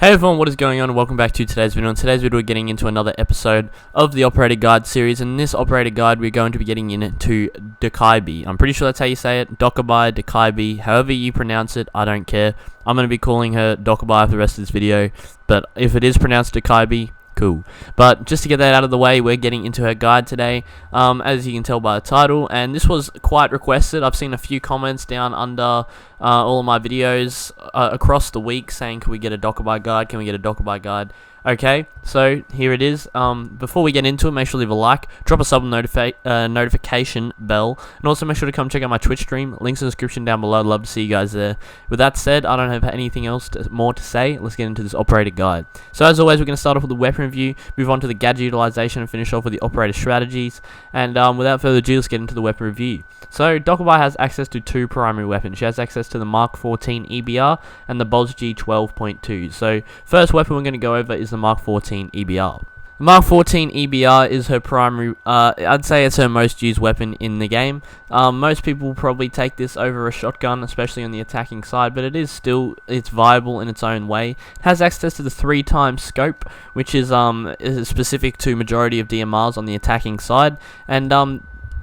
Hey everyone, what is going on? Welcome back to today's video. In today's video, we're getting into another episode of the Operator Guide series. In this Operator Guide, we're going to be getting into Dokkaebi. I'm pretty sure that's how you say it. Dokkaebi, however you pronounce it, I don't care. I'm going to be calling her Dokkaebi for the rest of this video. But if it is pronounced Dokkaebi, cool. But just to get that out of the way, we're getting into her guide today, as you can tell by the title, and this was quite requested. I've seen a few comments down under all of my videos across the week saying, can we get a Dokkaebi guide, can we get a Dokkaebi guide? Okay, so here it is. Before we get into it, make sure to leave a like, drop a sub notification bell, and also make sure to come check out my Twitch stream. Links in the description down below. I'd love to see you guys there. With that said, I don't have anything else more to say. Let's get into this operator guide. So as always, we're going to start off with the weapon review, move on to the gadget utilization, and finish off with the operator strategies. And without further ado, let's get into the weapon review. So Dokkaebi has access to two primary weapons. She has access to the Mark 14 EBR and the BOSG 12.2. So first weapon we're going to go over is the Mark 14 EBR. The Mark 14 EBR is her primary, I'd say it's her most used weapon in the game. Most people will probably take this over a shotgun, especially on the attacking side, but it's viable in its own way. It has access to the 3x scope, which is specific to majority of DMRs on the attacking side, and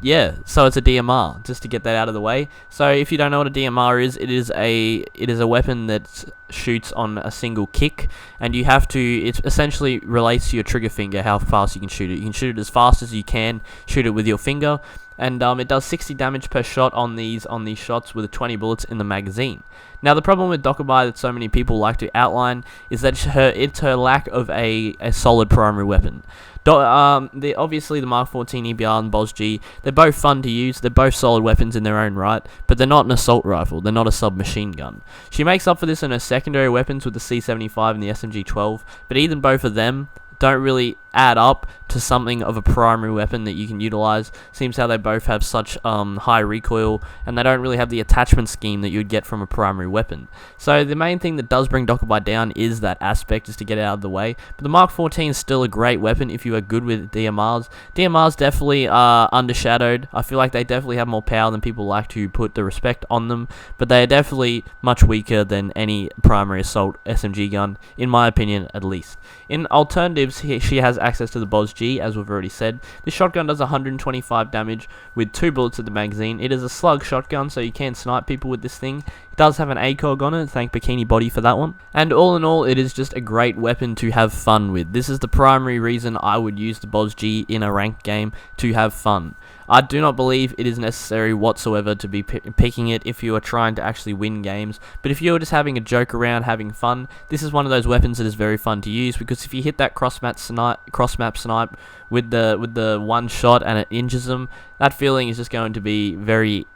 yeah, so it's a DMR, just to get that out of the way. So if you don't know what a DMR is, it is a weapon that shoots on a single kick, and you have to, it essentially relates to your trigger finger, how fast you can shoot it. You can shoot it as fast as you can shoot it with your finger, and it does 60 damage per shot on these shots with 20 bullets in the magazine. Now the problem with Dokkaebi that so many people like to outline is that it's her lack of a solid primary weapon. Obviously the Mark 14 EBR and BOSG, they're both fun to use, they're both solid weapons in their own right, but they're not an assault rifle, they're not a submachine gun. She makes up for this in her secondary weapons with the C75 and the SMG 12, but even both of them don't really add up to something of a primary weapon that you can utilize. Seems how they both have such high recoil, and they don't really have the attachment scheme that you'd get from a primary weapon. So the main thing that does bring Dokkaebi down is that aspect, just to get it out of the way. But the Mark 14 is still a great weapon if you are good with DMRs. DMRs definitely are undershadowed. I feel like they definitely have more power than people like to put the respect on them, but they are definitely much weaker than any primary assault SMG gun, in my opinion at least. In alternatives, she has access to the BOSG, as we've already said. This shotgun does 125 damage with 2 bullets at the magazine. It is a slug shotgun, so you can snipe people with this thing. It does have an ACOG on it, thank Bikini Body for that one. And all in all, it is just a great weapon to have fun with. This is the primary reason I would use the BOSG in a ranked game, to have fun. I do not believe it is necessary whatsoever to be picking it if you are trying to actually win games, but if you're just having a joke around, having fun, this is one of those weapons that is very fun to use, because if you hit that cross-map snipe with the one shot and it injures them, that feeling is just going to be very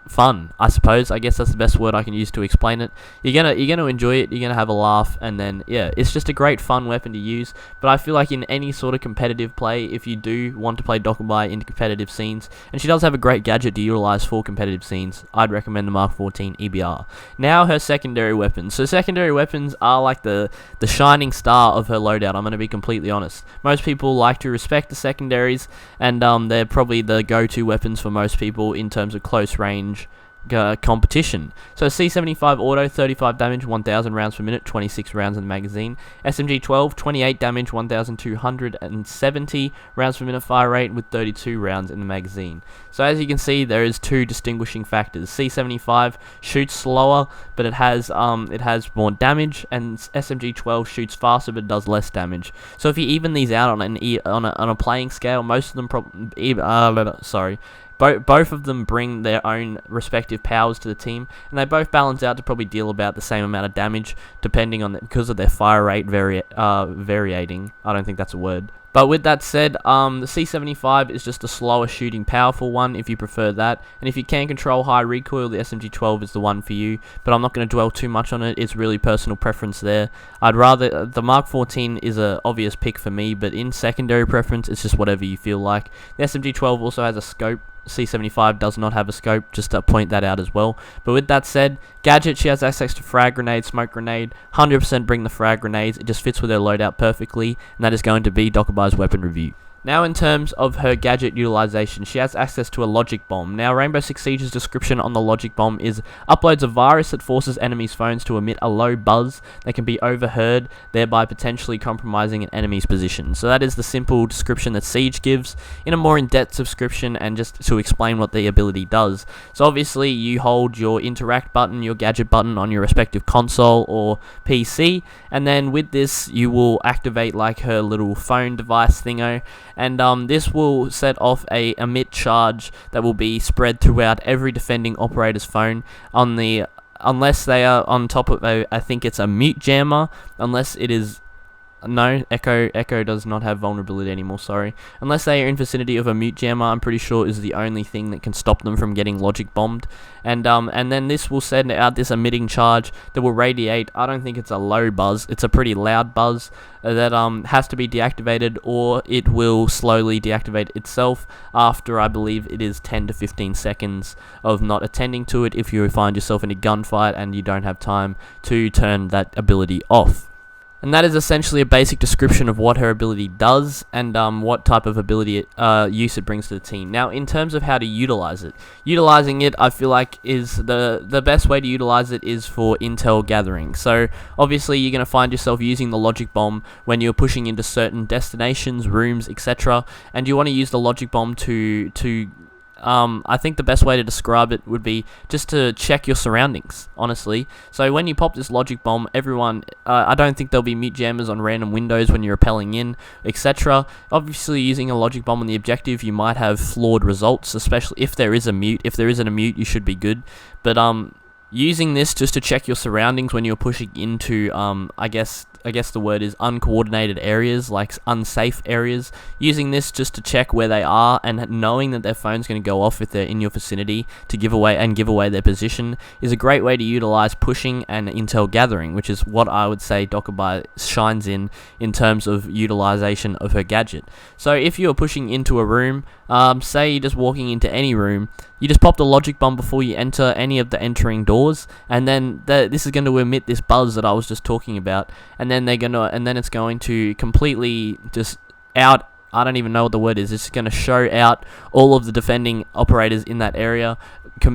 fun, I suppose. I guess that's the best word I can use to explain it. You're gonna enjoy it, you're gonna have a laugh, and then yeah, it's just a great fun weapon to use. But I feel like in any sort of competitive play, if you do want to play Dokkaebi in competitive scenes, and she does have a great gadget to utilize for competitive scenes, I'd recommend the Mark 14 EBR. Now her secondary weapons. So secondary weapons are like the shining star of her loadout, I'm gonna be completely honest. Most people like to respect the secondaries, and they're probably the go-to weapons for most people in terms of close range competition. So C75 auto, 35 damage, 1000 rounds per minute, 26 rounds in the magazine. SMG 12, 28 damage, 1270 rounds per minute fire rate with 32 rounds in the magazine. So as you can see, there is two distinguishing factors. C75 shoots slower, but it has more damage, and SMG 12 shoots faster but does less damage. So if you even these out on a playing scale, most of them both of them bring their own respective powers to the team, and they both balance out to probably deal about the same amount of damage, depending on because of their fire rate varying. I don't think that's a word. But with that said, the C75 is just a slower shooting, powerful one if you prefer that. And if you can control high recoil, the SMG 12 is the one for you. But I'm not going to dwell too much on it. It's really personal preference there. I'd rather, the Mark 14 is an obvious pick for me, but in secondary preference, it's just whatever you feel like. The SMG 12 also has a scope. C75 does not have a scope, just to point that out as well. But with that said, gadget, she has access to frag grenade, smoke grenade, 100% bring the frag grenades. It just fits with her loadout perfectly, and that is going to be Dokkaebi's weapon review. Now, in terms of her gadget utilization, she has access to a logic bomb. Now, Rainbow Six Siege's description on the logic bomb is uploads a virus that forces enemies' phones to emit a low buzz that can be overheard, thereby potentially compromising an enemy's position. So that is the simple description that Siege gives. In a more in-depth description, and just to explain what the ability does. So obviously, you hold your interact button, your gadget button on your respective console or PC, and then with this, you will activate like her little phone device thingo, and this will set off a emit charge that will be spread throughout every defending operator's phone unless they are on top of I think it's a mute jammer, unless it is. No, Echo does not have vulnerability anymore, sorry. Unless they are in vicinity of a mute jammer, I'm pretty sure is the only thing that can stop them from getting logic bombed. And then this will send out this emitting charge that will radiate. I don't think it's a low buzz, it's a pretty loud buzz that has to be deactivated, or it will slowly deactivate itself after, I believe it is 10 to 15 seconds of not attending to it if you find yourself in a gunfight and you don't have time to turn that ability off. And that is essentially a basic description of what her ability does and what type of ability use it brings to the team. Now, in terms of how to utilize it, utilizing it, I feel like is the best way to utilize it is for intel gathering. So obviously, you're going to find yourself using the logic bomb when you're pushing into certain destinations, rooms, etc. And you want to use the logic bomb to I think the best way to describe it would be just to check your surroundings, honestly. So when you pop this logic bomb, everyone, I don't think there'll be mute jammers on random windows when you're rappelling in, etc. Obviously, using a logic bomb on the objective, you might have flawed results, especially if there is a mute. If there isn't a mute, you should be good. But using this just to check your surroundings when you're pushing into, I guess the word is uncoordinated areas, like unsafe areas. Using this just to check where they are and knowing that their phone's going to go off if they're in your vicinity to give away their position is a great way to utilize pushing and intel gathering, which is what I would say Dokkaebi shines in terms of utilization of her gadget. So if you're pushing into a room, say you're just walking into any room, you just pop the logic bomb before you enter any of the entering doors, and then this is going to emit this buzz that I was just talking about, and then it's going to completely just out. I don't even know what the word is. It's going to show out all of the defending operators in that area,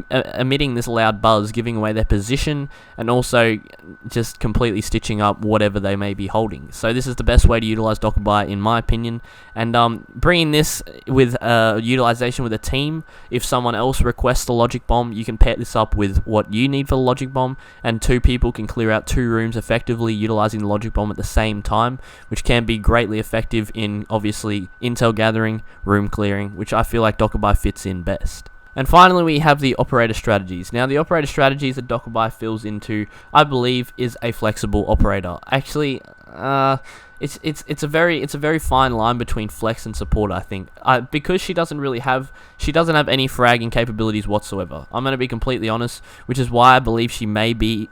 emitting this loud buzz, giving away their position, and also just completely stitching up whatever they may be holding. So this is the best way to utilize Dokkaebi, in my opinion. And bringing this with utilization with a team, if someone else requests the logic bomb, you can pair this up with what you need for the logic bomb, and two people can clear out two rooms effectively utilizing the logic bomb at the same time, which can be greatly effective in, obviously, intel gathering, room clearing, which I feel like Dokkaebi fits in best. And finally, we have the operator strategies. Now, the operator strategies that Dokkaebi fills into, I believe, is a flexible operator. Actually, it's a very fine line between flex and support, I think, because she doesn't have any fragging capabilities whatsoever. I'm going to be completely honest, which is why I believe she may be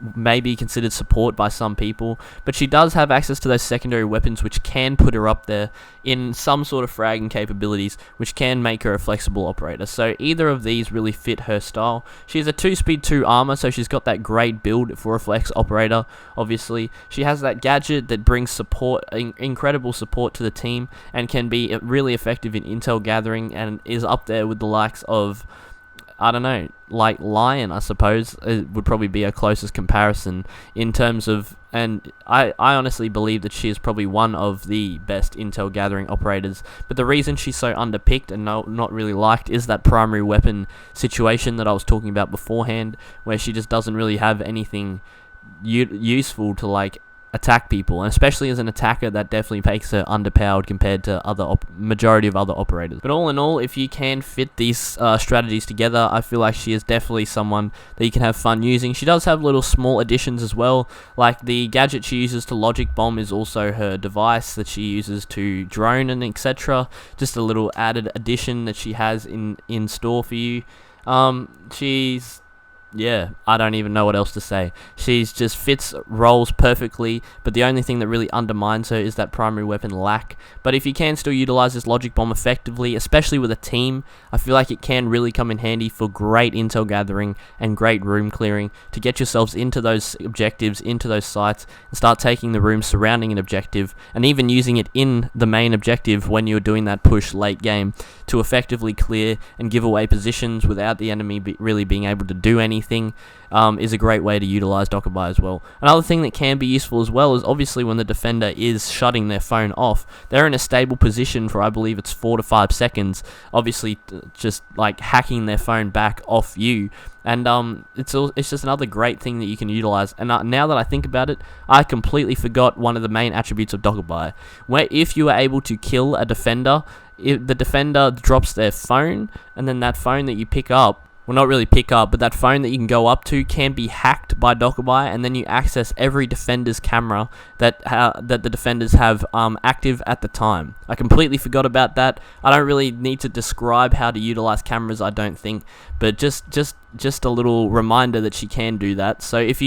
considered support by some people, but she does have access to those secondary weapons which can put her up there in some sort of fragging capabilities, which can make her a flexible operator. So either of these really fit her style. She has a 2-speed 2 armor, so she's got that great build for a flex operator, obviously. She has that gadget that brings support, incredible support to the team, and can be really effective in intel gathering, and is up there with the likes of, I don't know, like Lion, I suppose, it would probably be a closest comparison in terms of, and I honestly believe that she is probably one of the best intel gathering operators, but the reason she's so underpicked and not really liked is that primary weapon situation that I was talking about beforehand, where she just doesn't really have anything useful to, like, attack people, and especially as an attacker, that definitely makes her underpowered compared to majority of other operators. But all in all, if you can fit these strategies together, I feel like she is definitely someone that you can have fun using. She does have little small additions as well, like the gadget she uses to logic bomb is also her device that she uses to drone and etc. Just a little added addition that she has in store for you. yeah, I don't even know what else to say. She's just fits roles perfectly, but the only thing that really undermines her is that primary weapon lack. But if you can still utilize this logic bomb effectively, especially with a team, I feel like it can really come in handy for great intel gathering and great room clearing to get yourselves into those objectives, into those sites, and start taking the rooms surrounding an objective, and even using it in the main objective when you're doing that push late game to effectively clear and give away positions without the enemy really being able to do anything. Is a great way to utilize Dokkaebi as well. Another thing that can be useful as well is obviously when the defender is shutting their phone off, they're in a stable position for, I believe it's 4 to 5 seconds, obviously just like hacking their phone back off you. And it's just another great thing that you can utilize. And now that I think about it, I completely forgot one of the main attributes of Dokkaebi, where if you are able to kill a defender, if the defender drops their phone, and then that phone that you pick up, well, not really pick up, but that phone that you can go up to can be hacked by Dokkaebi, and then you access every defender's camera that the defenders have active at the time. I completely forgot about that. I don't really need to describe how to utilize cameras, I don't think, but just a little reminder that she can do that. So if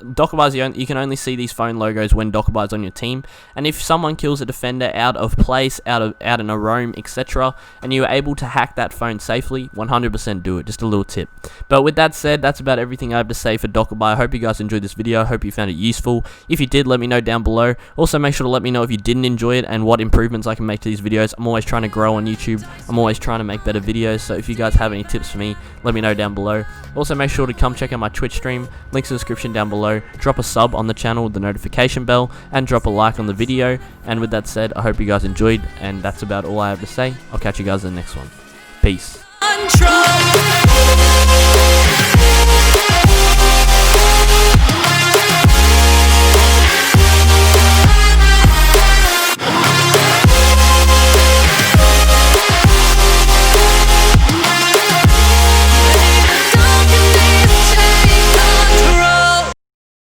Dokkaebi's you can only see these phone logos when Dokkaebi's on your team, and if someone kills a defender out of place, out in a roam, etc., and you are able to hack that phone safely, 100% do it. Just a little tip. But with that said, that's about everything I have to say for Dokkaebi. I hope you guys enjoyed this video. I hope you found it useful. If you did, let me know down below. Also, make sure to let me know if you didn't enjoy it and what improvements I can make to these videos. I'm always trying to grow on YouTube. I'm always trying to make better videos, so if you guys have any tips for me, let me know down below. Also, make sure to come check out my Twitch stream. Links in the description down below. Drop a sub on the channel with the notification bell, and drop a like on the video. And with that said, I hope you guys enjoyed, and that's about all I have to say. I'll catch you guys in the next one. Peace.